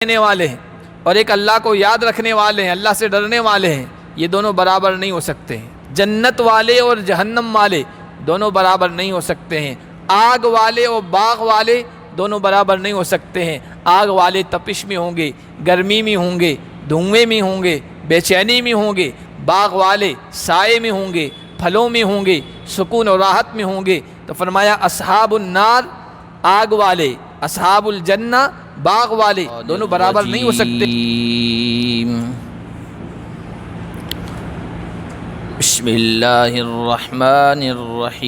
دینے والے ہیں اور ایک اللہ کو یاد رکھنے والے ہیں، اللہ سے ڈرنے والے ہیں، یہ دونوں برابر نہیں ہو سکتے ہیں۔ جنت والے اور جہنم والے دونوں برابر نہیں ہو سکتے ہیں۔ آگ والے اور باغ والے دونوں برابر نہیں ہو سکتے ہیں۔ آگ والے تپش میں ہوں گے، گرمی میں ہوں گے، دھوئیں میں ہوں گے، بے چینی میں ہوں گے۔ باغ والے سائے میں ہوں گے، پھلوں میں ہوں گے، سکون اور راحت میں ہوں گے۔ تو فرمایا اصحاب النار آگ والے، اصحاب الجنہ باغ والے دونوں برابر نہیں ہو سکتے۔ بسم اللہ الرحمن الرحیم۔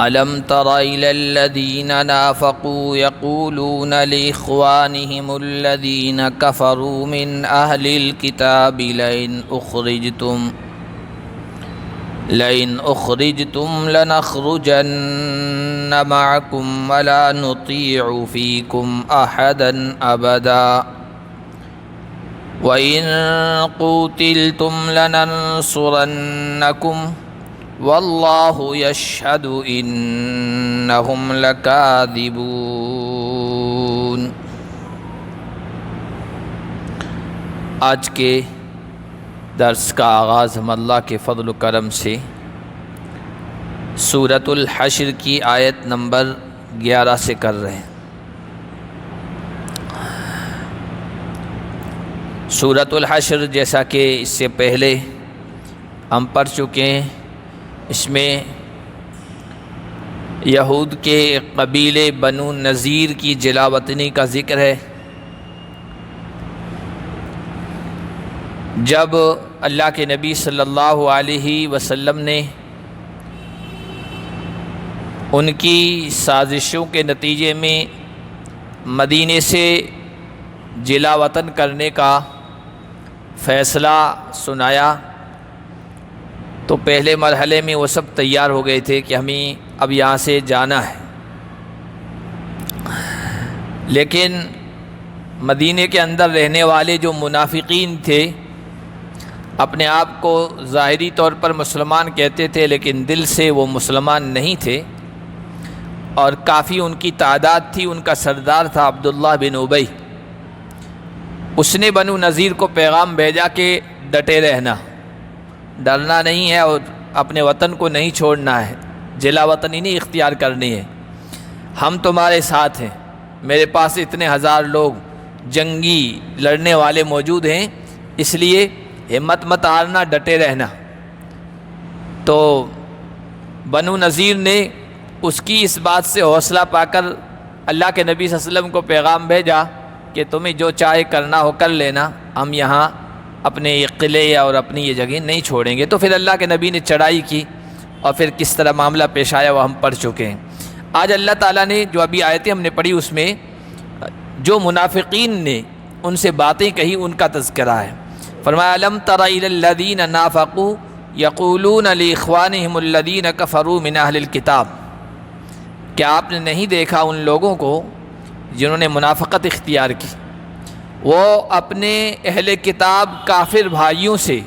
ألم تر إلى الذين نافقوا يقولون لإخوانهم الذين كفروا من أهل الكتاب لئن أخرجتم لنخرجن معكم ولا نطيع فيكم أحدا أبدا وإن قوتلتم لننصرنكم واللہ یشہد انہم لکاذبون۔ آج کے درس کا آغاز ہم اللہ کے فضل و کرم سے سورۃ الحشر کی آیت نمبر 11 سے کر رہے ہیں۔ سورۃ الحشر جیسا کہ اس سے پہلے ہم پڑھ چکے ہیں، اس میں یہود کے قبیلے بنو نذیر کی جلا وطنی کا ذکر ہے۔ جب اللہ کے نبی صلی اللہ علیہ وسلم نے ان کی سازشوں کے نتیجے میں مدینے سے جلا وطن کرنے کا فیصلہ سنایا تو پہلے مرحلے میں وہ سب تیار ہو گئے تھے کہ ہمیں اب یہاں سے جانا ہے، لیکن مدینے کے اندر رہنے والے جو منافقین تھے اپنے آپ کو ظاہری طور پر مسلمان کہتے تھے، لیکن دل سے وہ مسلمان نہیں تھے، اور کافی ان کی تعداد تھی۔ ان کا سردار تھا عبداللہ بن ابی۔ اس نے بنو نذیر کو پیغام بھیجا کہ ڈٹے رہنا، ڈرنا نہیں ہے اور اپنے وطن کو نہیں چھوڑنا ہے، جلا وطنی نہیں اختیار کرنی ہے، ہم تمہارے ساتھ ہیں، میرے پاس اتنے ہزار لوگ جنگی لڑنے والے موجود ہیں، اس لیے ہمت مت ہارنا، ڈٹے رہنا۔ تو بنو نذیر نے اس کی اس بات سے حوصلہ پا کر اللہ کے نبی صلی اللہ علیہ وسلم کو پیغام بھیجا کہ تمہیں جو چاہے کرنا ہو کر لینا، ہم یہاں اپنے یہ قلعے اور اپنی یہ جگہ نہیں چھوڑیں گے۔ تو پھر اللہ کے نبی نے چڑھائی کی اور پھر کس طرح معاملہ پیش آیا وہ ہم پڑھ چکے ہیں۔ آج اللہ تعالیٰ نے جو ابھی آیتیں ہم نے پڑھی اس میں جو منافقین نے ان سے باتیں کہی ان کا تذکرہ ہے۔ فرمایا الم تر الی الذین نافقوا یقولون لاخوانہم الذین کفروا من اہل الکتاب، کیا آپ نے نہیں دیکھا ان لوگوں کو جنہوں نے منافقت اختیار کی؟ وہ اپنے اہل کتاب کافر بھائیوں سے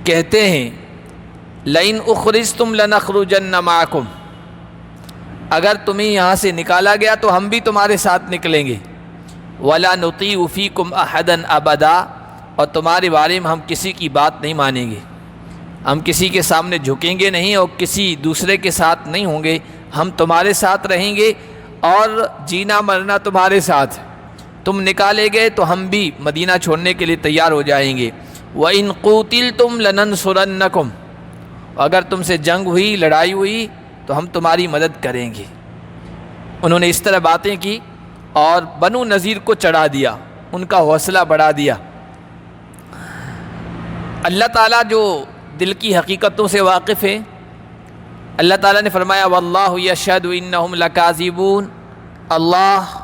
کہتے ہیں لئن اخرجتم لنخرجن معکم، اگر تمہیں یہاں سے نکالا گیا تو ہم بھی تمہارے ساتھ نکلیں گے، ولا نطیع فیکم احدا ابدا، اور تمہارے بارے میں ہم کسی کی بات نہیں مانیں گے، ہم کسی کے سامنے جھکیں گے نہیں اور کسی دوسرے کے ساتھ نہیں ہوں گے، ہم تمہارے ساتھ رہیں گے اور جینا مرنا تمہارے ساتھ، تم نکالے گئے تو ہم بھی مدینہ چھوڑنے کے لیے تیار ہو جائیں گے۔ وَإِن قُوتِلْتُمْ لَنَنْصُرَنَّكُمْ، اگر تم سے جنگ ہوئی، لڑائی ہوئی تو ہم تمہاری مدد کریں گے۔ انہوں نے اس طرح باتیں کی اور بنو نذیر کو چڑھا دیا، ان کا حوصلہ بڑھا دیا۔ اللہ تعالیٰ جو دل کی حقیقتوں سے واقف ہے، اللہ تعالیٰ نے فرمایا واللہ یشہد انہم لکاذبون، اللہ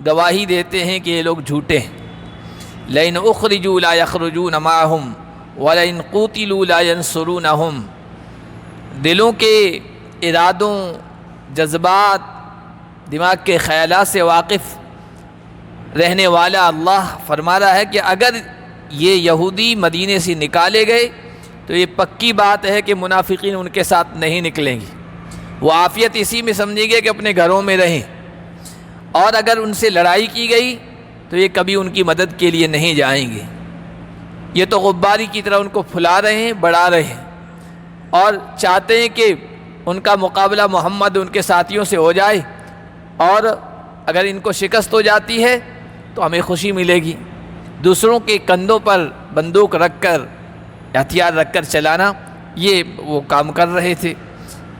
گواہی دیتے ہیں کہ یہ لوگ جھوٹے ہیں۔ لئن اخرجوا لا یخرجون معہم ولئن قوتلوا لا ینصرونہم، دلوں کے ارادوں، جذبات، دماغ کے خیالات سے واقف رہنے والا اللہ فرما رہا ہے کہ اگر یہ یہودی مدینے سے نکالے گئے تو یہ پکی بات ہے کہ منافقین ان کے ساتھ نہیں نکلیں گے۔ وہ عافیت اسی میں سمجھیں گے کہ اپنے گھروں میں رہیں، اور اگر ان سے لڑائی کی گئی تو یہ کبھی ان کی مدد کے لیے نہیں جائیں گے۔ یہ تو غباری کی طرح ان کو پھلا رہے ہیں، بڑھا رہے ہیں، اور چاہتے ہیں کہ ان کا مقابلہ محمد ان کے ساتھیوں سے ہو جائے، اور اگر ان کو شکست ہو جاتی ہے تو ہمیں خوشی ملے گی۔ دوسروں کے کندھوں پر بندوق رکھ کر، ہتھیار رکھ کر چلانا، یہ وہ کام کر رہے تھے۔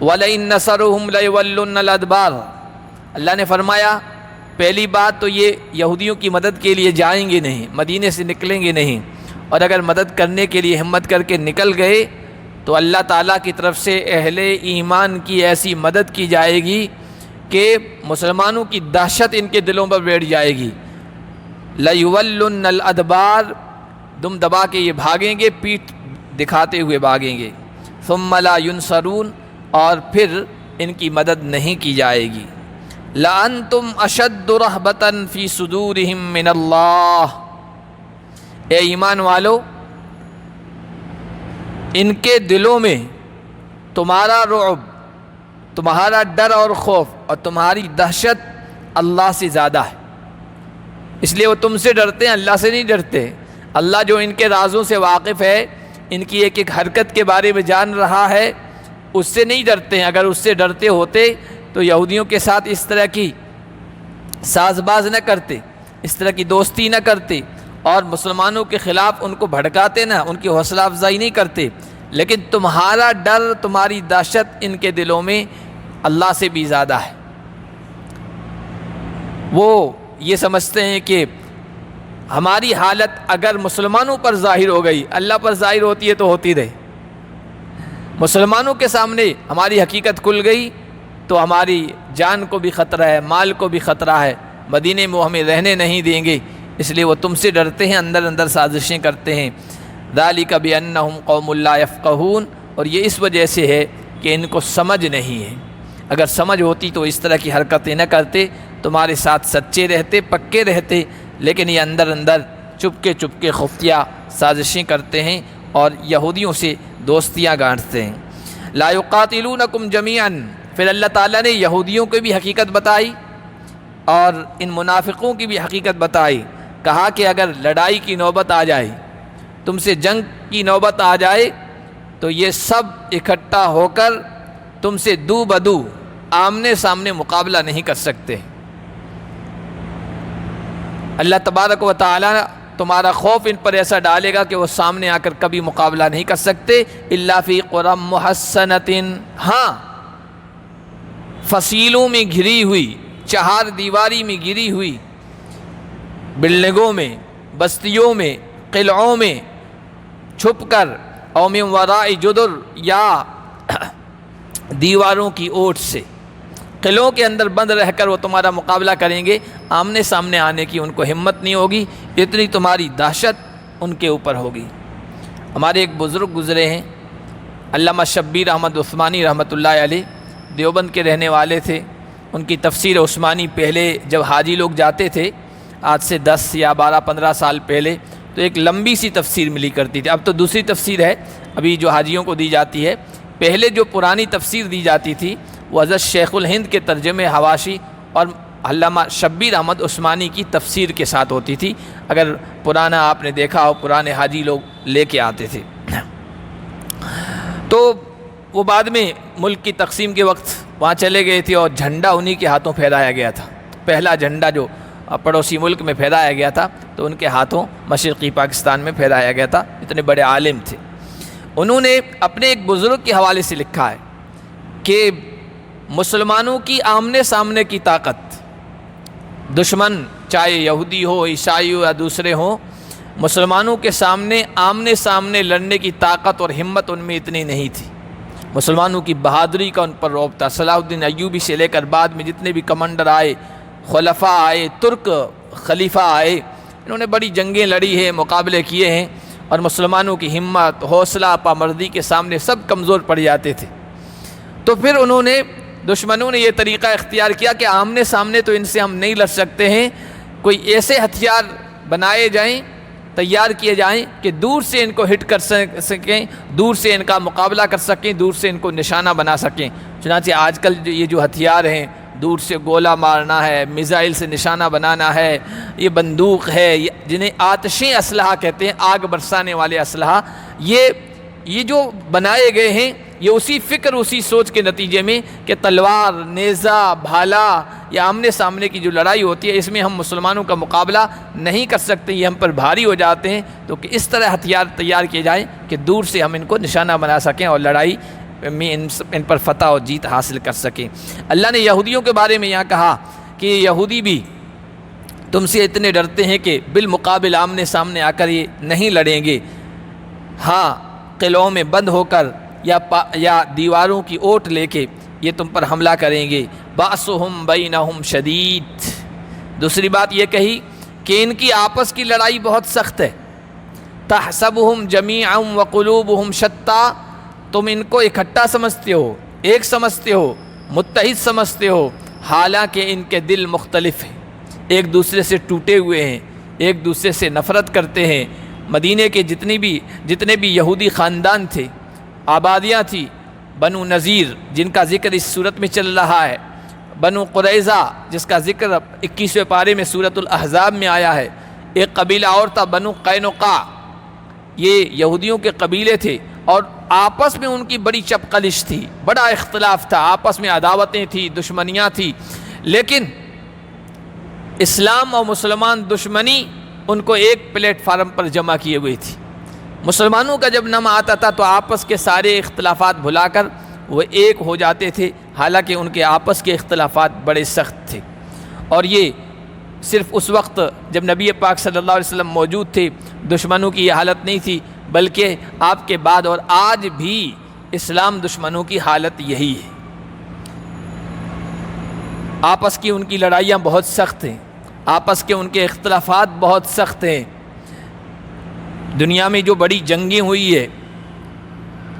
وَلَئِن نَّصَرُهُمْ لَيُوَلُّنَّ الْأَدْبَارَ، اللہ نے فرمایا پہلی بات تو یہ یہودیوں کی مدد کے لیے جائیں گے نہیں، مدینے سے نکلیں گے نہیں، اور اگر مدد کرنے کے لیے ہمت کر کے نکل گئے تو اللہ تعالیٰ کی طرف سے اہل ایمان کی ایسی مدد کی جائے گی کہ مسلمانوں کی دہشت ان کے دلوں پر بیٹھ جائے گی۔ لَيُوَلُّنَّ الْأَدْبَارَ، دم دبا کے یہ بھاگیں گے، پیٹھ دکھاتے ہوئے بھاگیں گے۔ ثُمَّ لَا يُنصَرُونَ، اور پھر ان کی مدد نہیں کی جائے گی۔ لَأَنْتُمْ أَشَدُّ رَهْبَةً فِي صُدُورِهِم مِّنَ اللَّهِ، اے ایمان والو، ان کے دلوں میں تمہارا رعب، تمہارا ڈر اور خوف اور تمہاری دہشت اللہ سے زیادہ ہے، اس لیے وہ تم سے ڈرتے ہیں، اللہ سے نہیں ڈرتے۔ اللہ جو ان کے رازوں سے واقف ہے، ان کی ایک ایک حرکت کے بارے میں جان رہا ہے، اس سے نہیں ڈرتے ہیں۔ اگر اس سے ڈرتے ہوتے تو یہودیوں کے ساتھ اس طرح کی ساز باز نہ کرتے، اس طرح کی دوستی نہ کرتے، اور مسلمانوں کے خلاف ان کو بھڑکاتے نہ، ان کی حوصلہ افزائی نہیں کرتے۔ لیکن تمہارا ڈر، تمہاری دہشت ان کے دلوں میں اللہ سے بھی زیادہ ہے۔ وہ یہ سمجھتے ہیں کہ ہماری حالت اگر مسلمانوں پر ظاہر ہو گئی، اللہ پر ظاہر ہوتی ہے تو ہوتی رہے، مسلمانوں کے سامنے ہماری حقیقت کھل گئی تو ہماری جان کو بھی خطرہ ہے، مال کو بھی خطرہ ہے، مدینے میں وہ ہمیں رہنے نہیں دیں گے، اس لیے وہ تم سے ڈرتے ہیں، اندر اندر سازشیں کرتے ہیں۔ ذَلِكَ بِأَنَّهُمْ قَوْمٌ لَا يَفْقَهُونَ، اور یہ اس وجہ سے ہے کہ ان کو سمجھ نہیں ہے۔ اگر سمجھ ہوتی تو اس طرح کی حرکتیں نہ کرتے، تمہارے ساتھ سچے رہتے، پکے رہتے، لیکن یہ اندر اندر چپکے خفیہ سازشیں کرتے ہیں اور یہودیوں سے دوستیاں گانٹتے ہیں۔ لا يقاتلونکم جمیعا، پھر اللہ تعالیٰ نے یہودیوں کو بھی حقیقت بتائی اور ان منافقوں کی بھی حقیقت بتائی۔ کہا کہ اگر لڑائی کی نوبت آ جائے، تم سے جنگ کی نوبت آ جائے، تو یہ سب اکٹھا ہو کر تم سے دو بدو آمنے سامنے مقابلہ نہیں کر سکتے۔ اللہ تبارک و تعالیٰ تمہارا خوف ان پر ایسا ڈالے گا کہ وہ سامنے آ کر کبھی مقابلہ نہیں کر سکتے۔ الا فی قری محصنۃ، ہاں فصیلوں میں گھری ہوئی، چہار دیواری میں گھری ہوئی بلڈنگوں میں، بستیوں میں، قلعوں میں چھپ کر، او من وراء جدر، یا دیواروں کی اوٹ سے، قلعوں کے اندر بند رہ کر وہ تمہارا مقابلہ کریں گے، آمنے سامنے آنے کی ان کو ہمت نہیں ہوگی، اتنی تمہاری دہشت ان کے اوپر ہوگی۔ ہمارے ایک بزرگ گزرے ہیں، علامہ شبیر احمد عثمانی رحمۃ اللہ علیہ، دیوبند کے رہنے والے تھے۔ ان کی تفسیر عثمانی پہلے جب حاجی لوگ جاتے تھے، آج سے 10 یا 12-15 سال پہلے، تو ایک لمبی سی تفسیر ملی کرتی تھی۔ اب تو دوسری تفسیر ہے ابھی جو حاجیوں کو دی جاتی ہے، پہلے جو پرانی تفسیر دی جاتی تھی وہ حضرت شیخ الہند کے ترجمے حواشی اور علامہ شبیر احمد عثمانی کی تفسیر کے ساتھ ہوتی تھی۔ اگر پرانا آپ نے دیکھا ہو، پرانے حاجی لوگ لے کے آتے تھے۔ تو وہ بعد میں ملک کی تقسیم کے وقت وہاں چلے گئے تھے اور جھنڈا انہی کے ہاتھوں پھہرایا گیا تھا، پہلا جھنڈا جو پڑوسی ملک میں پھہرایا گیا تھا تو ان کے ہاتھوں مشرقی پاکستان میں پھہرایا گیا تھا۔ اتنے بڑے عالم تھے۔ انہوں نے اپنے ایک بزرگ کے حوالے سے لکھا ہے کہ مسلمانوں کی آمنے سامنے کی طاقت، دشمن چاہے یہودی ہو، عیسائی ہو یا دوسرے ہوں، مسلمانوں کے سامنے آمنے سامنے لڑنے کی طاقت اور ہمت ان میں اتنی نہیں تھی۔ مسلمانوں کی بہادری کا ان پر رعب تھا۔ صلاح الدین ایوبی سے لے کر بعد میں جتنے بھی کمانڈر آئے، خلفاء آئے، ترک خلیفہ آئے، انہوں نے بڑی جنگیں لڑی ہیں، مقابلے کیے ہیں، اور مسلمانوں کی ہمت، حوصلہ، پامردی کے سامنے سب کمزور پڑ جاتے تھے۔ تو پھر انہوں نے، دشمنوں نے یہ طریقہ اختیار کیا کہ آمنے سامنے تو ان سے ہم نہیں لڑ سکتے ہیں، کوئی ایسے ہتھیار بنائے جائیں تیار کیے جائیں کہ دور سے ان کو ہٹ کر سکیں، دور سے ان کا مقابلہ کر سکیں، دور سے ان کو نشانہ بنا سکیں۔ چنانچہ آج کل یہ جو ہتھیار ہیں، دور سے گولہ مارنا ہے، میزائل سے نشانہ بنانا ہے، یہ بندوق ہے، جنہیں آتشیں اسلحہ کہتے ہیں، آگ برسانے والے اسلحہ، یہ جو بنائے گئے ہیں، یہ اسی فکر، اسی سوچ کے نتیجے میں کہ تلوار، نیزہ، بھالا یا آمنے سامنے کی جو لڑائی ہوتی ہے، اس میں ہم مسلمانوں کا مقابلہ نہیں کر سکتے، یہ ہم پر بھاری ہو جاتے ہیں، تو کہ اس طرح ہتھیار تیار کیے جائیں کہ دور سے ہم ان کو نشانہ بنا سکیں اور لڑائی میں ان پر فتح و جیت حاصل کر سکیں۔ اللہ نے یہودیوں کے بارے میں یہاں کہا کہ یہودی بھی تم سے اتنے ڈرتے ہیں کہ بالمقابل آمنے سامنے آ کر یہ نہیں لڑیں گے، ہاں قلعوں میں بند ہو کر یا دیواروں کی اوٹ لے کے یہ تم پر حملہ کریں گے۔ بأسہم بینہم شدید، دوسری بات یہ کہی کہ ان کی آپس کی لڑائی بہت سخت ہے۔ تحسبہم جمیعا وقلوبہم شتیٰ، تم ان کو اکٹھا سمجھتے ہو، ایک سمجھتے ہو، متحد سمجھتے ہو، حالانکہ ان کے دل مختلف ہیں، ایک دوسرے سے ٹوٹے ہوئے ہیں، ایک دوسرے سے نفرت کرتے ہیں۔ مدینے کے جتنے بھی یہودی خاندان تھے، آبادیاں تھیں، بنو نذیر جن کا ذکر اس صورت میں چل رہا ہے، بنو قریظہ جس کا ذکر 21ویں پارے میں سورۃ الاحزاب میں آیا ہے، ایک قبیلہ اور تھا بنو قینقاع، یہ یہودیوں کے قبیلے تھے اور آپس میں ان کی بڑی چپقلش تھی، بڑا اختلاف تھا، آپس میں عداوتیں تھیں، دشمنیاں تھیں، لیکن اسلام اور مسلمان دشمنی ان کو ایک پلیٹ فارم پر جمع کیے ہوئی تھی۔ مسلمانوں کا جب نام آتا تھا تو آپس کے سارے اختلافات بھلا کر وہ ایک ہو جاتے تھے، حالانکہ ان کے آپس کے اختلافات بڑے سخت تھے۔ اور یہ صرف اس وقت جب نبی پاک صلی اللہ علیہ وسلم موجود تھے دشمنوں کی یہ حالت نہیں تھی، بلکہ آپ کے بعد اور آج بھی اسلام دشمنوں کی حالت یہی ہے۔ آپس کی ان کی لڑائیاں بہت سخت ہیں، آپس کے ان کے اختلافات بہت سخت ہیں۔ دنیا میں جو بڑی جنگیں ہوئی ہے،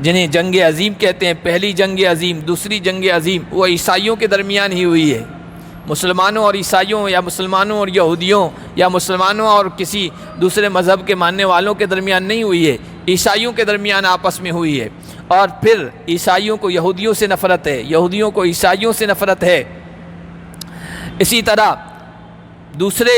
جنہیں جنگ عظیم کہتے ہیں، پہلی جنگ عظیم، دوسری جنگ عظیم، وہ عیسائیوں کے درمیان ہی ہوئی ہے، مسلمانوں اور عیسائیوں، یا مسلمانوں اور یہودیوں، یا مسلمانوں اور کسی دوسرے مذہب کے ماننے والوں کے درمیان نہیں ہوئی ہے، عیسائیوں کے درمیان آپس میں ہوئی ہے۔ اور پھر عیسائیوں کو یہودیوں سے نفرت ہے، یہودیوں کو عیسائیوں سے نفرت ہے۔ اسی طرح دوسرے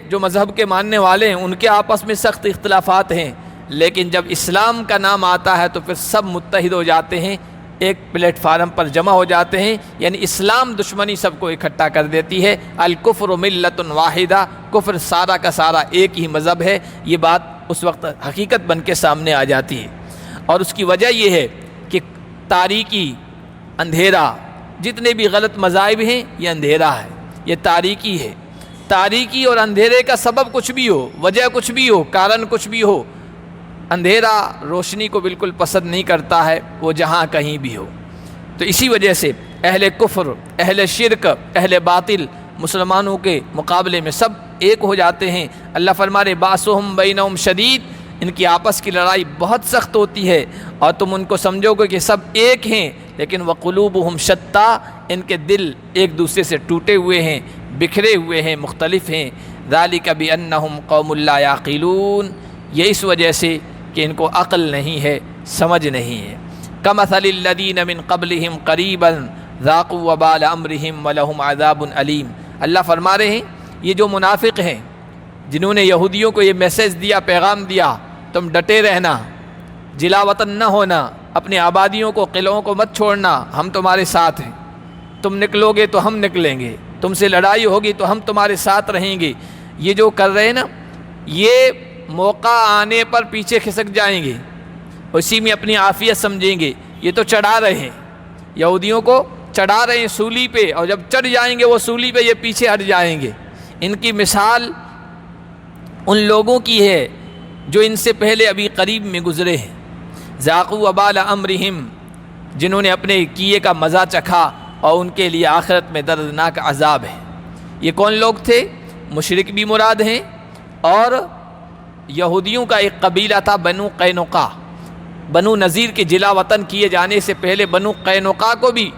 جو مذہب کے ماننے والے ہیں ان کے آپس میں سخت اختلافات ہیں، لیکن جب اسلام کا نام آتا ہے تو پھر سب متحد ہو جاتے ہیں، ایک پلیٹ فارم پر جمع ہو جاتے ہیں، یعنی اسلام دشمنی سب کو اکٹھا کر دیتی ہے۔ الکفر ملت واحدہ، کفر سارا کا سارا ایک ہی مذہب ہے، یہ بات اس وقت حقیقت بن کے سامنے آ جاتی ہے۔ اور اس کی وجہ یہ ہے کہ تاریکی، اندھیرا، جتنے بھی غلط مذاہب ہیں یہ اندھیرا ہے، یہ تاریکی ہے۔ تاریکی اور اندھیرے کا سبب کچھ بھی ہو، وجہ کچھ بھی ہو، کارن کچھ بھی ہو، اندھیرا روشنی کو بالکل پسند نہیں کرتا ہے، وہ جہاں کہیں بھی ہو۔ تو اسی وجہ سے اہل کفر، اہل شرک، اہل باطل مسلمانوں کے مقابلے میں سب ایک ہو جاتے ہیں۔ اللہ فرما رہے باسہم بینہم شدید، ان کی آپس کی لڑائی بہت سخت ہوتی ہے اور تم ان کو سمجھو گے کہ سب ایک ہیں، لیکن وقلوبہم شتیٰ، ان کے دل ایک دوسرے سے ٹوٹے ہوئے ہیں، بکھرے ہوئے ہیں، مختلف ہیں۔ ذالک بانہم قوم لا یعقلون، یہ اس وجہ سے کہ ان کو عقل نہیں ہے، سمجھ نہیں ہے۔ کمثل الذین من قبلہم قریبا ذاقوا وبال امرہم ولہم عذاب علیم، اللہ فرما رہے ہیں یہ جو منافق ہیں جنہوں نے یہودیوں کو یہ میسیج دیا، پیغام دیا، تم ڈٹے رہنا، جلا وطن نہ ہونا، اپنی آبادیوں کو، قلعوں کو مت چھوڑنا، ہم تمہارے ساتھ ہیں، تم نکلو گے تو ہم نکلیں گے، تم سے لڑائی ہوگی تو ہم تمہارے ساتھ رہیں گے، یہ جو کر رہے ہیں نا، یہ موقع آنے پر پیچھے کھسک جائیں گے، اسی میں اپنی عافیت سمجھیں گے۔ یہ تو چڑھا رہے ہیں، یہودیوں کو چڑھا رہے ہیں سولی پہ، اور جب چڑھ جائیں گے وہ سولی پہ، یہ پیچھے ہٹ جائیں گے۔ ان کی مثال ان لوگوں کی ہے جو ان سے پہلے ابھی قریب میں گزرے ہیں، ذاقوا وبال امرہم، جنہوں نے اپنے کیے کا مزہ چکھا اور ان کے لیے آخرت میں دردناک عذاب ہے۔ یہ کون لوگ تھے؟ مشرک بھی مراد ہیں، اور یہودیوں کا ایک قبیلہ تھا بنو قینقاع، بنو نذیر کے جلا وطن کیے جانے سے پہلے بنو قینقاع کو بھی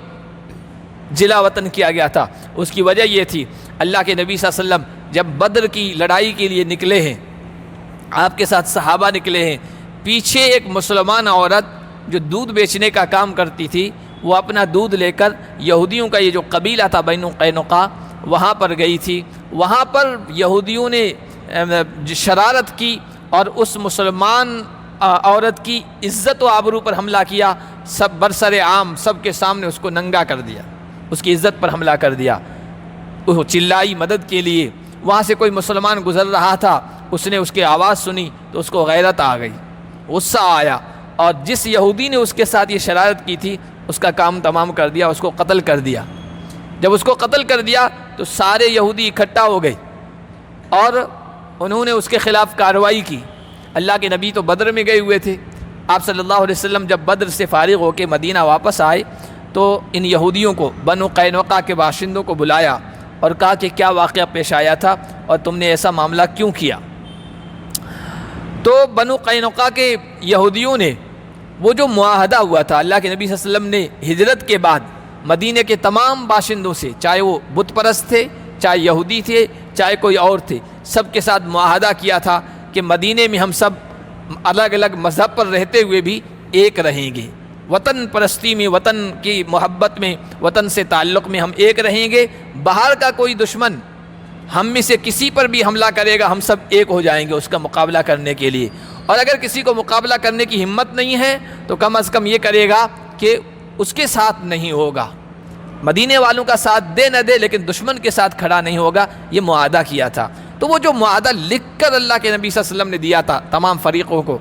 جلا وطن کیا گیا تھا۔ اس کی وجہ یہ تھی اللہ کے نبی صلی اللہ علیہ وسلم جب بدر کی لڑائی کے لیے نکلے ہیں آپ کے ساتھ صحابہ نکلے ہیں، پیچھے ایک مسلمان عورت جو دودھ بیچنے کا کام کرتی تھی، وہ اپنا دودھ لے کر یہودیوں کا یہ جو قبیلہ تھا بنو قینقاع، وہاں پر گئی تھی۔ وہاں پر یہودیوں نے شرارت کی اور اس مسلمان عورت کی عزت و آبرو پر حملہ کیا، سب برسر عام سب کے سامنے اس کو ننگا کر دیا، اس کی عزت پر حملہ کر دیا۔ وہ چلائی مدد کے لیے، وہاں سے کوئی مسلمان گزر رہا تھا، اس نے اس کی آواز سنی تو اس کو غیرت آ گئی، غصہ آیا، اور جس یہودی نے اس کے ساتھ یہ شرارت کی تھی اس کا کام تمام کر دیا، اس کو قتل کر دیا۔ جب اس کو قتل کر دیا تو سارے یہودی اکٹھا ہو گئے اور انہوں نے اس کے خلاف کارروائی کی۔ اللہ کے نبی تو بدر میں گئے ہوئے تھے، آپ صلی اللہ علیہ وسلم جب بدر سے فارغ ہو کے مدینہ واپس آئے تو ان یہودیوں کو، بنو قینقاع کے باشندوں کو بلایا اور کہا کہ کیا واقعہ پیش آیا تھا اور تم نے ایسا معاملہ کیوں کیا؟ تو بنو قینقاع کے یہودیوں نے وہ جو معاہدہ ہوا تھا، اللہ کے نبی صلی اللہ علیہ وسلم نے ہجرت کے بعد مدینہ کے تمام باشندوں سے، چاہے وہ بت پرست تھے، چاہے یہودی تھے، چاہے کوئی اور تھے، سب کے ساتھ معاہدہ کیا تھا کہ مدینہ میں ہم سب الگ الگ مذہب پر رہتے ہوئے بھی ایک رہیں گے، وطن پرستی میں، وطن کی محبت میں، وطن سے تعلق میں ہم ایک رہیں گے۔ باہر کا کوئی دشمن ہم میں سے کسی پر بھی حملہ کرے گا، ہم سب ایک ہو جائیں گے اس کا مقابلہ کرنے کے لیے، اور اگر کسی کو مقابلہ کرنے کی ہمت نہیں ہے تو کم از کم یہ کرے گا کہ اس کے ساتھ نہیں ہوگا، مدینے والوں کا ساتھ دے نہ دے لیکن دشمن کے ساتھ کھڑا نہیں ہوگا۔ یہ معاہدہ کیا تھا۔ تو وہ جو معاہدہ لکھ کر اللہ کے نبی صلی اللہ علیہ وسلم نے دیا تھا تمام فریقوں کو،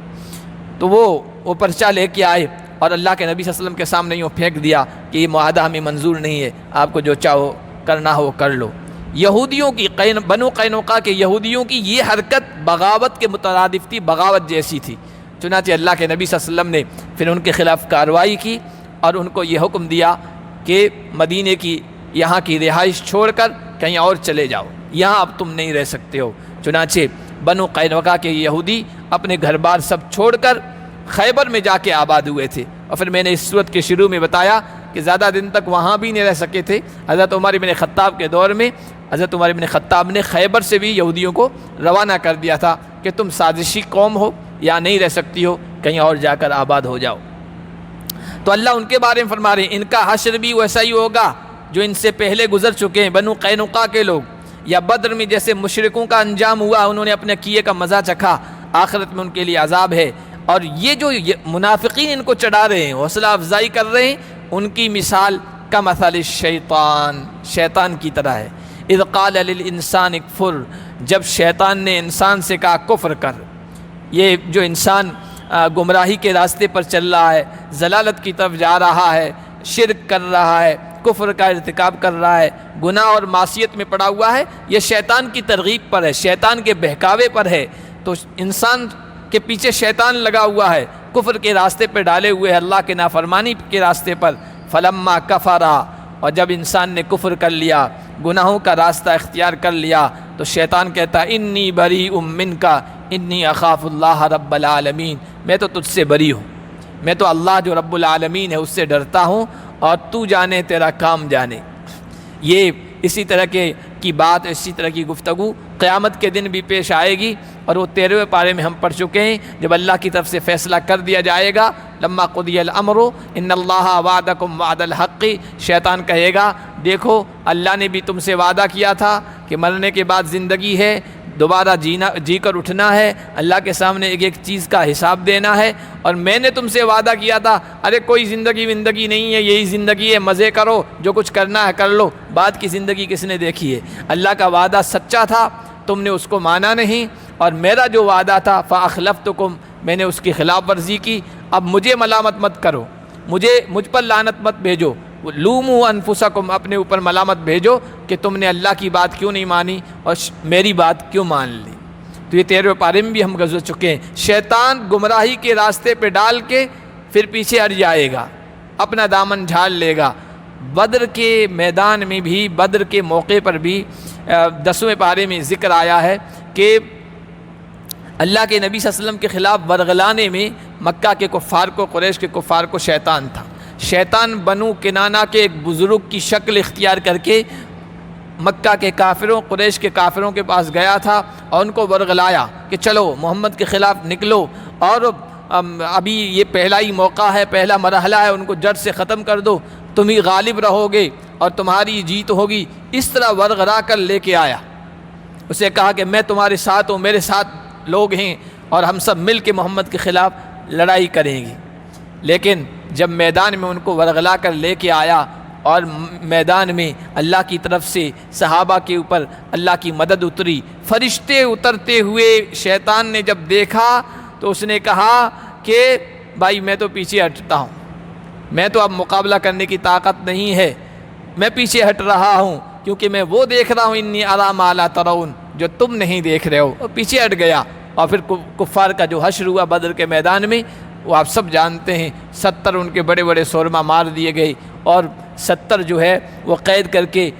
تو وہ پرچہ لے کے آئے اور اللہ کے نبی صلی اللہ علیہ وسلم کے سامنے یوں پھینک دیا کہ یہ معاہدہ ہمیں منظور نہیں ہے، آپ کو جو چاہو کرنا ہو کر لو۔ یہودیوں کی، بنو قینقاع کے یہودیوں کی یہ حرکت بغاوت کے مترادف تھی، بغاوت جیسی تھی۔ چنانچہ اللہ کے نبی صلی اللہ علیہ وسلم نے پھر ان کے خلاف کارروائی کی اور ان کو یہ حکم دیا کہ مدینے کی یہاں کی رہائش چھوڑ کر کہیں اور چلے جاؤ، یہاں اب تم نہیں رہ سکتے ہو۔ چنانچہ بنو قینقاع کے یہودی اپنے گھر بار سب چھوڑ کر خیبر میں جا کے آباد ہوئے تھے، اور پھر میں نے اس صورت کے شروع میں بتایا کہ زیادہ دن تک وہاں بھی نہیں رہ سکے تھے۔ حضرت عمر بن خطاب کے دور میں حضرت عمر بن خطاب نے خیبر سے بھی یہودیوں کو روانہ کر دیا تھا کہ تم سازشی قوم ہو، یا نہیں رہ سکتی ہو، کہیں اور جا کر آباد ہو جاؤ۔ تو اللہ ان کے بارے میں فرما رہے ہیں ان کا حشر بھی ویسا ہی ہوگا جو ان سے پہلے گزر چکے ہیں، بنو قینقاع کے لوگ، یا بدر میں جیسے مشرکوں کا انجام ہوا، انہوں نے اپنے کیے کا مزہ چکھا، آخرت میں ان کے لیے عذاب ہے۔ اور یہ جو منافقین ان کو چڑھا رہے ہیں، حوصلہ افزائی کر رہے ہیں، ان کی مثال کمثل الشیطان، شیطان کی طرح ہے۔ اذ قال للانسان اکفر، جب شیطان نے انسان سے کہا کفر کر۔ یہ جو انسان گمراہی کے راستے پر چل رہا ہے، ضلالت کی طرف جا رہا ہے، شرک کر رہا ہے، کفر کا ارتکاب کر رہا ہے، گناہ اور معصیت میں پڑا ہوا ہے، یہ شیطان کی ترغیب پر ہے، شیطان کے بہکاوے پر ہے۔ تو انسان کے پیچھے شیطان لگا ہوا ہے، کفر کے راستے پہ ڈالے ہوئے ہے، اللہ کے نافرمانی کے راستے پر۔ فلما کفرا، اور جب انسان نے کفر کر لیا، گناہوں کا راستہ اختیار کر لیا، تو شیطان کہتا انی بریء منک انی اخاف اللہ رب العالمین، میں تو تجھ سے بری ہوں، میں تو اللہ جو رب العالمین ہے اس سے ڈرتا ہوں، اور تو جانے تیرا کام جانے۔ یہ اسی طرح کی بات، اسی طرح کی گفتگو قیامت کے دن بھی پیش آئے گی، اور وہ 13ویں پارے میں ہم پڑھ چکے ہیں، جب اللہ کی طرف سے فیصلہ کر دیا جائے گا، لما قضی الامر ان اللہ وعدکم وعد الحق، شیطان کہے گا دیکھو اللہ نے بھی تم سے وعدہ کیا تھا کہ مرنے کے بعد زندگی ہے، دوبارہ جی کر اٹھنا ہے، اللہ کے سامنے ایک ایک چیز کا حساب دینا ہے، اور میں نے تم سے وعدہ کیا تھا ارے کوئی زندگی نہیں ہے، یہی زندگی ہے، مزے کرو، جو کچھ کرنا ہے کر لو، بعد کی زندگی کس نے دیکھی ہے؟ اللہ کا وعدہ سچا تھا، تم نے اس کو مانا نہیں، اور میرا جو وعدہ تھا فاخلفتکم، میں نے اس کی خلاف ورزی کی، اب مجھے ملامت مت کرو، مجھ پر لعنت مت بھیجو، لوموا انفسکم، اپنے اوپر ملامت بھیجو کہ تم نے اللہ کی بات کیوں نہیں مانی اور میری بات کیوں مان لی۔ تو یہ 13ویں پارے میں بھی ہم گزر چکے ہیں۔ شیطان گمراہی کے راستے پہ ڈال کے پھر پیچھے ہٹ جائے گا، اپنا دامن جھاڑ لے گا۔ بدر کے میدان میں بھی، بدر کے موقع پر بھی 10ویں پارے میں ذکر آیا ہے کہ اللہ کے نبی صلی اللہ علیہ وسلم کے خلاف ورغلانے میں مکہ کے کفار کو، قریش کے کفار کو شیطان تھا۔ شیطان بنو کنانہ کے ایک بزرگ کی شکل اختیار کر کے مکہ کے کافروں، قریش کے کافروں کے پاس گیا تھا اور ان کو ورغلایا کہ چلو محمد کے خلاف نکلو، اور ابھی یہ پہلا ہی موقع ہے، پہلا مرحلہ ہے، ان کو جڑ سے ختم کر دو، تم ہی غالب رہو گے اور تمہاری جیت ہوگی۔ اس طرح ورغلا کر لے کے آیا، اسے کہا کہ میں تمہارے ساتھ ہوں، میرے ساتھ لوگ ہیں اور ہم سب مل کے محمد کے خلاف لڑائی کریں گے۔ لیکن جب میدان میں ان کو ورغلا کر لے کے آیا اور میدان میں اللہ کی طرف سے صحابہ کے اوپر اللہ کی مدد اتری، فرشتے اترتے ہوئے شیطان نے جب دیکھا تو اس نے کہا کہ بھائی میں تو پیچھے ہٹتا ہوں، میں تو اب مقابلہ کرنے کی طاقت نہیں ہے، میں پیچھے ہٹ رہا ہوں کیونکہ میں وہ دیکھ رہا ہوں انی ارا ما لا ترون، جو تم نہیں دیکھ رہے ہو، اور پیچھے ہٹ گیا۔ اور پھر کفار کا جو حشر ہوا بدر کے میدان میں، وہ آپ سب جانتے ہیں، 70 ان کے بڑے بڑے سورما مار دیے گئے اور 70 جو ہے وہ قید کر کے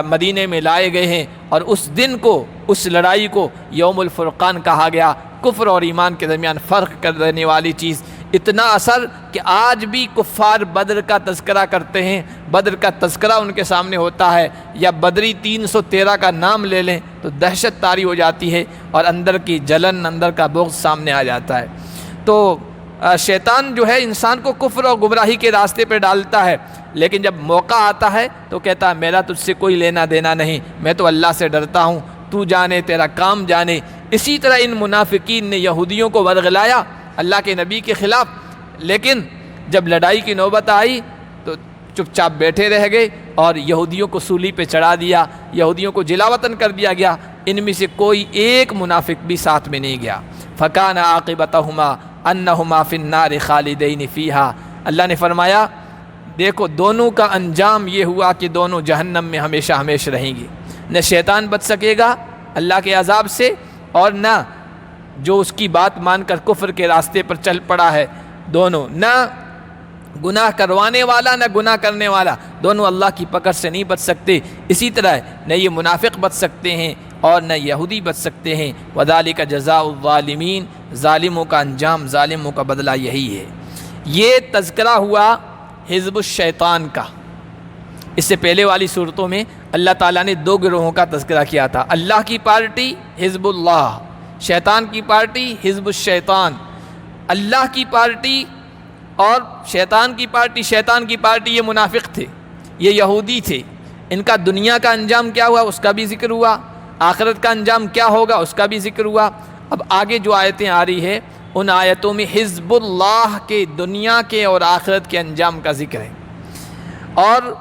مدینے میں لائے گئے ہیں، اور اس دن کو، اس لڑائی کو یوم الفرقان کہا گیا، کفر اور ایمان کے درمیان فرق کر دینے والی چیز۔ اتنا اثر کہ آج بھی کفار بدر کا تذکرہ کرتے ہیں، بدر کا تذکرہ ان کے سامنے ہوتا ہے، یا بدری 313 کا نام لے لیں تو دہشت طاری ہو جاتی ہے اور اندر کی جلن، اندر کا بغض سامنے آ جاتا ہے۔ تو شیطان جو ہے انسان کو کفر اور گمراہی کے راستے پہ ڈالتا ہے، لیکن جب موقع آتا ہے تو کہتا ہے میرا تجھ سے کوئی لینا دینا نہیں، میں تو اللہ سے ڈرتا ہوں، تو جانے تیرا کام جانے۔ اسی طرح ان منافقین نے یہودیوں کو ورغلایا اللہ کے نبی کے خلاف، لیکن جب لڑائی کی نوبت آئی تو چپ چاپ بیٹھے رہ گئے اور یہودیوں کو سولی پہ چڑھا دیا، یہودیوں کو جلاوطن کر دیا گیا۔ ان میں سے کوئی ایک منافق بھی ساتھ میں نہیں گیا۔ فَكَانَ عَاقِبَتَهُمَا أَنَّهُمَا فِي النَّارِ خَالِدَيْنِ فِيهَا، اللہ نے فرمایا دیکھو دونوں کا انجام یہ ہوا کہ دونوں جہنم میں ہمیشہ ہمیشہ رہیں گے، نہ شیطان بچ سکے گا اللہ کے عذاب سے، اور نہ جو اس کی بات مان کر کفر کے راستے پر چل پڑا ہے، دونوں، نہ گناہ کروانے والا نہ گناہ کرنے والا، دونوں اللہ کی پکڑ سے نہیں بچ سکتے۔ اسی طرح نہ یہ منافق بچ سکتے ہیں اور نہ یہودی بچ سکتے ہیں۔ وَذَلِكَ جَزَاءُ الظَّالِمِينَ، ظالموں کا انجام، ظالموں کا بدلہ یہی ہے۔ یہ تذکرہ ہوا حزب الشیطان کا۔ اس سے پہلے والی صورتوں میں اللہ تعالیٰ نے 2 گروہوں کا تذکرہ کیا تھا، اللہ کی پارٹی حزب اللہ، شیطان کی پارٹی حزب الشیطان۔ اللہ کی پارٹی اور شیطان کی پارٹی، شیطان کی پارٹی یہ منافق تھے، یہ یہودی تھے۔ ان کا دنیا کا انجام کیا ہوا اس کا بھی ذکر ہوا، آخرت کا انجام کیا ہوگا اس کا بھی ذکر ہوا۔ اب آگے جو آیتیں آ رہی ہے ان آیتوں میں حزب اللہ کے دنیا کے اور آخرت کے انجام کا ذکر ہے، اور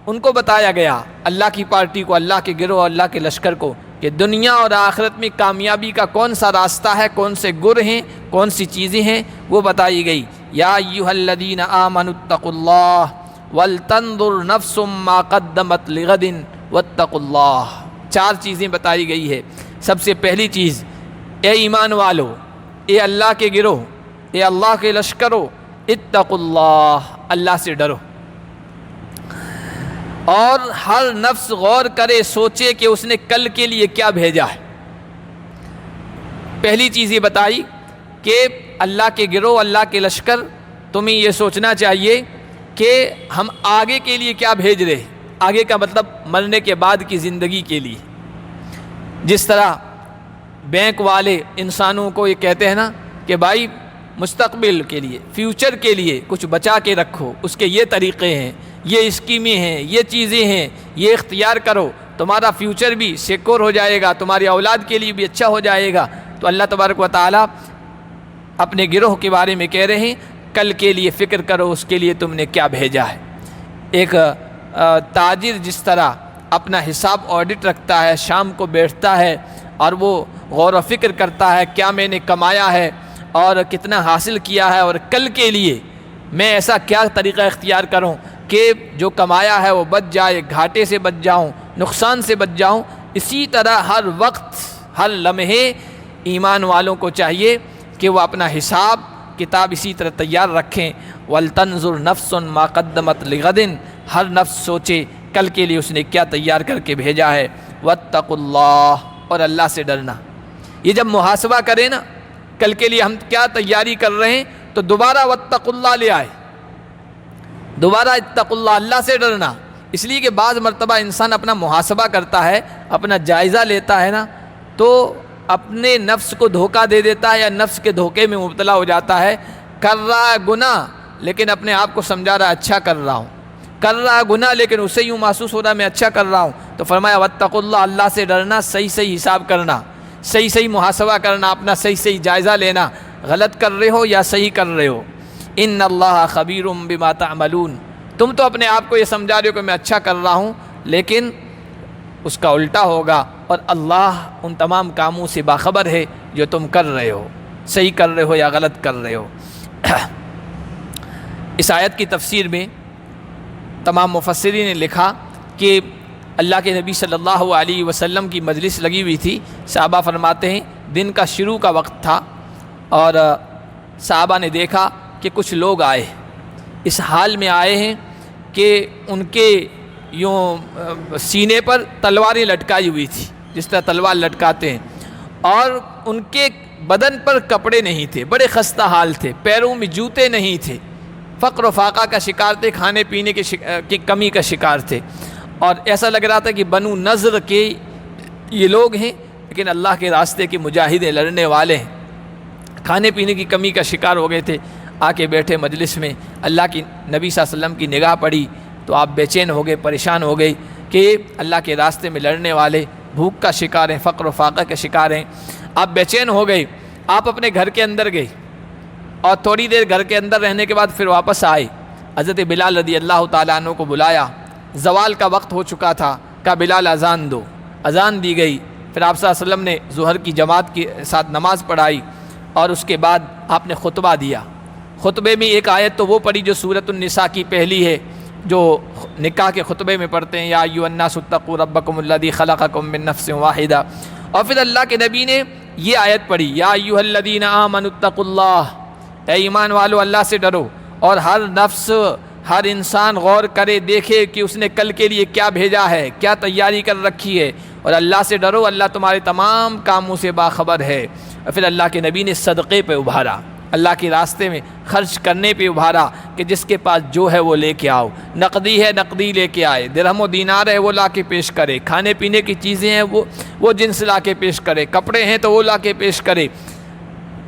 ان کو بتایا گیا، اللہ کی پارٹی کو، اللہ کے گروہ، اللہ کے لشکر کو، کہ دنیا اور آخرت میں کامیابی کا کون سا راستہ ہے، کون سے گر ہیں، کون سی چیزیں ہیں، وہ بتائی گئی۔ یا ایھا الذین آمنوا اتقوا اللہ ولتنظر نفس ما قدمت لغد واتقوا اللہ۔ 4 چیزیں بتائی گئی ہے۔ سب سے پہلی چیز، اے ایمان والو، اے اللہ کے گروہ، اے اللہ کے لشکرو، اتقوا اللہ، اللہ سے ڈرو، اور ہر نفس غور کرے، سوچے کہ اس نے کل کے لیے کیا بھیجا ہے۔ پہلی چیز یہ بتائی کہ اللہ کے گروہ، اللہ کے لشکر، تمہیں یہ سوچنا چاہیے کہ ہم آگے کے لیے کیا بھیج رہے ہیں۔ آگے کا مطلب مرنے کے بعد کی زندگی کے لیے۔ جس طرح بینک والے انسانوں کو یہ کہتے ہیں نا کہ بھائی مستقبل کے لیے، فیوچر کے لیے کچھ بچا کے رکھو، اس کے یہ طریقے ہیں، یہ اسکیمیں ہیں، یہ چیزیں ہیں، یہ اختیار کرو، تمہارا فیوچر بھی سیکور ہو جائے گا، تمہاری اولاد کے لیے بھی اچھا ہو جائے گا۔ تو اللہ تبارک و تعالیٰ اپنے گروہ کے بارے میں کہہ رہے ہیں کل کے لیے فکر کرو، اس کے لیے تم نے کیا بھیجا ہے۔ ایک تاجر جس طرح اپنا حساب آڈٹ رکھتا ہے، شام کو بیٹھتا ہے اور وہ غور و فکر کرتا ہے کیا میں نے کمایا ہے اور کتنا حاصل کیا ہے، اور کل کے لیے میں ایسا کیا طریقہ اختیار کروں کہ جو کمایا ہے وہ بچ جائے، گھاٹے سے بچ جاؤں، نقصان سے بچ جاؤں۔ اسی طرح ہر وقت، ہر لمحے ایمان والوں کو چاہیے کہ وہ اپنا حساب کتاب اسی طرح تیار رکھیں۔ وَلْتَنْظُرْ نَفْسٌ مَا قَدَّمَتْ لِغَدٍ، ہر نفس سوچے کل کے لیے اس نے کیا تیار کر کے بھیجا ہے۔ وَاتَّقُوا اللَّهَ، اور اللہ سے ڈرنا۔ یہ جب محاسبہ کریں نا کل کے لیے ہم کیا تیاری کر رہے ہیں، تو دوبارہ وَاتَّقُوا اللَّهَ لے آئے، دوبارہ اتقوا اللہ، اللہ سے ڈرنا۔ اس لیے کہ بعض مرتبہ انسان اپنا محاسبہ کرتا ہے، اپنا جائزہ لیتا ہے نا، تو اپنے نفس کو دھوکہ دے دیتا ہے یا نفس کے دھوکے میں مبتلا ہو جاتا ہے، کر رہا ہے گناہ لیکن اپنے آپ کو سمجھا رہا اچھا کر رہا ہوں، کر رہا گناہ لیکن اسے یوں محسوس ہو رہا میں اچھا کر رہا ہوں۔ تو فرمایا واتقوا اللہ، اللہ سے ڈرنا، صحیح حساب کرنا، صحیح محاسبہ کرنا، اپنا صحیح جائزہ لینا، غلط کر رہے ہو یا صحیح کر رہے ہو۔ ان اللہ خبیر بما تعملون، تم تو اپنے آپ کو یہ سمجھا رہے ہو کہ میں اچھا کر رہا ہوں، لیکن اس کا الٹا ہوگا، اور اللہ ان تمام کاموں سے باخبر ہے جو تم کر رہے ہو، صحیح کر رہے ہو یا غلط کر رہے ہو۔ اس آیت کی تفسیر میں تمام مفسرین نے لکھا کہ اللہ کے نبی صلی اللہ علیہ وسلم کی مجلس لگی ہوئی تھی، صحابہ فرماتے ہیں دن کا شروع کا وقت تھا، اور صحابہ نے دیکھا کہ کچھ لوگ آئے، اس حال میں آئے ہیں کہ ان کے یوں سینے پر تلواریں لٹکائی ہوئی تھی، جس طرح تلوار لٹکاتے ہیں، اور ان کے بدن پر کپڑے نہیں تھے، بڑے خستہ حال تھے، پیروں میں جوتے نہیں تھے، فقر و فاقہ کا شکار تھے، کھانے پینے کی کمی کا شکار تھے، اور ایسا لگ رہا تھا کہ بنو نضر کے یہ لوگ ہیں، لیکن اللہ کے راستے کے مجاہدیں لڑنے والے ہیں، کھانے پینے کی کمی کا شکار ہو گئے تھے۔ آ کے بیٹھے مجلس میں، اللہ کی نبی صلی اللہ علیہ وسلم کی نگاہ پڑی تو آپ بے چین ہو گئے، پریشان ہو گئے کہ اللہ کے راستے میں لڑنے والے بھوک کا شکار ہیں، فقر و فاقہ کے شکار ہیں۔ آپ بے چین ہو گئے، آپ اپنے گھر کے اندر گئے، اور تھوڑی دیر گھر کے اندر رہنے کے بعد پھر واپس آئے، حضرت بلال رضی اللہ تعالیٰ عنہ کو بلایا، زوال کا وقت ہو چکا تھا، کہا بلال اذان دو، اذان دی گئی، پھر آپ صلی اللہ علیہ وسلم نے ظہر کی جماعت کے ساتھ نماز پڑھائی، اور اس کے بعد آپ نے خطبہ دیا۔ خطبے میں ایک آیت تو وہ پڑھی جو سورۃ النساء کی پہلی ہے، جو نکاح کے خطبے میں پڑھتے ہیں، یا ایھا الناس اتقوا ربکم الذی خلقکم من نفس واحدہ، اور پھر اللہ کے نبی نے یہ آیت پڑھی، یا ایھا الذین آمنوا اتقوا اللہ، اے ایمان والو اللہ سے ڈرو، اور ہر نفس، ہر انسان غور کرے، دیکھے کہ اس نے کل کے لیے کیا بھیجا ہے، کیا تیاری کر رکھی ہے، اور اللہ سے ڈرو، اللہ تمہارے تمام کاموں سے باخبر ہے۔ اور پھر اللہ کے نبی نے صدقے پہ ابھارا، اللہ کے راستے میں خرچ کرنے پہ ابھارا کہ جس کے پاس جو ہے وہ لے کے آؤ، نقدی ہے نقدی لے کے آئے، درہم و دینار ہے وہ لا کے پیش کرے، کھانے پینے کی چیزیں ہیں وہ جنس لا کے پیش کرے، کپڑے ہیں تو وہ لا کے پیش کرے۔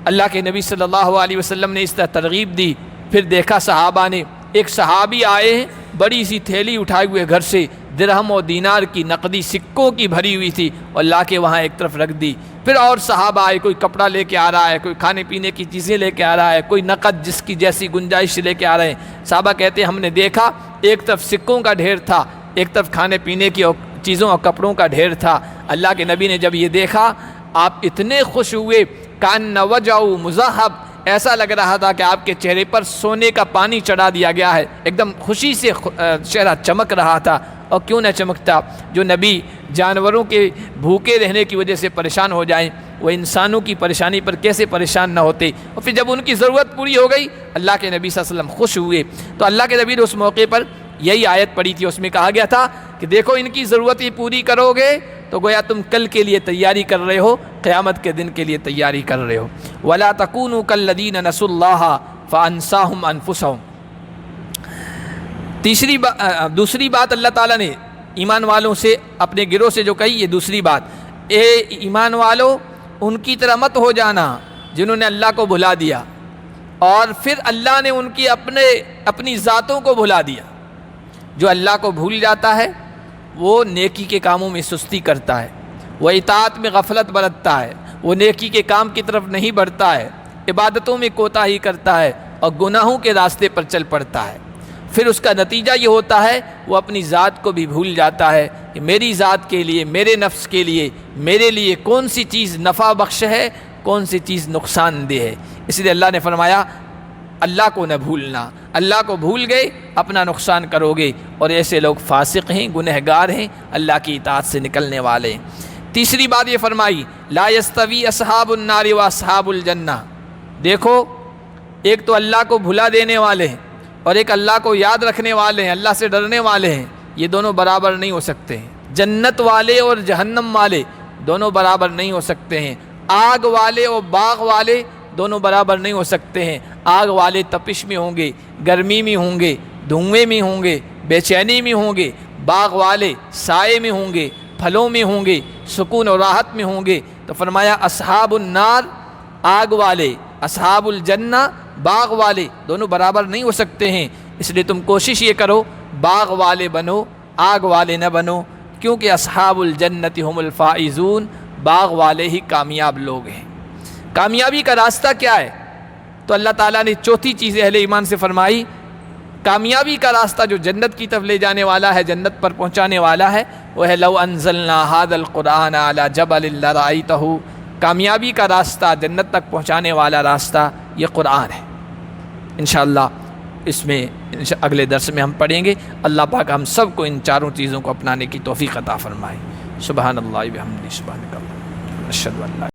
اللہ کے نبی صلی اللہ علیہ وسلم نے اس طرح ترغیب دی۔ پھر دیکھا صحابہ نے، ایک صحابی آئے ہیں، بڑی سی تھیلی اٹھائے ہوئے گھر سے، درہم و دینار کی نقدی سکوں کی بھری ہوئی تھی، اور لا کے وہاں ایک طرف رکھ دی۔ پھر اور صحابہ آئے، کوئی کپڑا لے کے آ رہا ہے، کوئی کھانے پینے کی چیزیں لے کے آ رہا ہے، کوئی نقد جس کی جیسی گنجائش لے کے آ رہے ہیں۔ صحابہ کہتے ہیں ہم نے دیکھا ایک طرف سکوں کا ڈھیر تھا، ایک طرف کھانے پینے کی چیزوں اور کپڑوں کا ڈھیر تھا۔ اللہ کے نبی نے جب یہ دیکھا، آپ اتنے خوش ہوئے، کأن وجهه مذهب، ایسا لگ رہا تھا کہ آپ کے چہرے پر سونے کا پانی چڑھا دیا گیا ہے، ایک دم خوشی سے چہرہ چمک رہا تھا۔ اور کیوں نہ چمکتا، جو نبی جانوروں کے بھوکے رہنے کی وجہ سے پریشان ہو جائیں، وہ انسانوں کی پریشانی پر کیسے پریشان نہ ہوتے۔ اور پھر جب ان کی ضرورت پوری ہو گئی، اللہ کے نبی صلی اللہ علیہ وسلم خوش ہوئے۔ تو اللہ کے نبی نے اس موقع پر یہی آیت پڑھی تھی، اس میں کہا گیا تھا کہ دیکھو ان کی ضرورتیں پوری کرو گے تو گویا تم کل کے لیے تیاری کر رہے ہو، قیامت کے دن کے لیے تیاری کر رہے ہو۔ وَلَا تَكُونُوا كَالَّذِينَ نَسُوا اللَّهَ فَأَنسَاهُمْ أَنفُسَهُمْ۔ دوسری بات اللہ تعالیٰ نے ایمان والوں سے، اپنے گروہ سے جو کہی، یہ دوسری بات، اے ایمان والو ان کی طرح مت ہو جانا جنہوں نے اللہ کو بھلا دیا، اور پھر اللہ نے ان کی اپنی ذاتوں کو بھلا دیا۔ جو اللہ کو بھول جاتا ہے وہ نیکی کے کاموں میں سستی کرتا ہے، وہ اطاعت میں غفلت برتتا ہے، وہ نیکی کے کام کی طرف نہیں بڑھتا ہے، عبادتوں میں کوتاہی کرتا ہے، اور گناہوں کے راستے پر چل پڑتا ہے۔ پھر اس کا نتیجہ یہ ہوتا ہے وہ اپنی ذات کو بھی بھول جاتا ہے کہ میری ذات کے لیے، میرے نفس کے لیے، میرے لیے کون سی چیز نفع بخش ہے، کون سی چیز نقصان دہ ہے۔ اس لیے اللہ نے فرمایا اللہ کو نہ بھولنا، اللہ کو بھول گئے اپنا نقصان کرو گے، اور ایسے لوگ فاسق ہیں، گنہگار ہیں، اللہ کی اطاعت سے نکلنے والے ہیں۔ تیسری بات یہ فرمائی، لا یستوی اصحاب النار و اصحاب الجنہ۔ دیکھو، ایک تو اللہ کو بھلا دینے والے ہیں، اور ایک اللہ کو یاد رکھنے والے ہیں، اللہ سے ڈرنے والے ہیں، یہ دونوں برابر نہیں ہو سکتے ہیں۔ جنت والے اور جہنم والے دونوں برابر نہیں ہو سکتے ہیں۔ آگ والے اور باغ والے دونوں برابر نہیں ہو سکتے ہیں۔ آگ والے تپش میں ہوں گے، گرمی میں ہوں گے، دھوئیں میں ہوں گے، بے چینی میں ہوں گے۔ باغ والے سائے میں ہوں گے، پھلوں میں ہوں گے، سکون اور راحت میں ہوں گے۔ تو فرمایا اصحاب النار آگ والے، اصحاب الجنہ باغ والے دونوں برابر نہیں ہو سکتے ہیں، اس لیے تم کوشش یہ کرو باغ والے بنو، آگ والے نہ بنو، کیونکہ اصحاب الجنت ہم الفائزون، باغ والے ہی کامیاب لوگ ہیں۔ کامیابی کا راستہ کیا ہے؟ تو اللہ تعالیٰ نے چوتھی چیز اہل ایمان سے فرمائی، کامیابی کا راستہ جو جنت کی طرف لے جانے والا ہے، جنت پر پہنچانے والا ہے، وہ ہے لو انزلنا ھذا القرآن علی جبل لرأیتہ۔ کامیابی کا راستہ، جنت تک پہنچانے والا راستہ یہ قرآن ہے۔ انشاءاللہ اس میں اگلے درس میں ہم پڑھیں گے۔ اللہ پاک ہم سب کو ان چاروں چیزوں کو اپنانے کی توفیق عطا فرمائے۔ سبحان اللہ بحمدہ، سبحانک اللہم، اشہد ان لا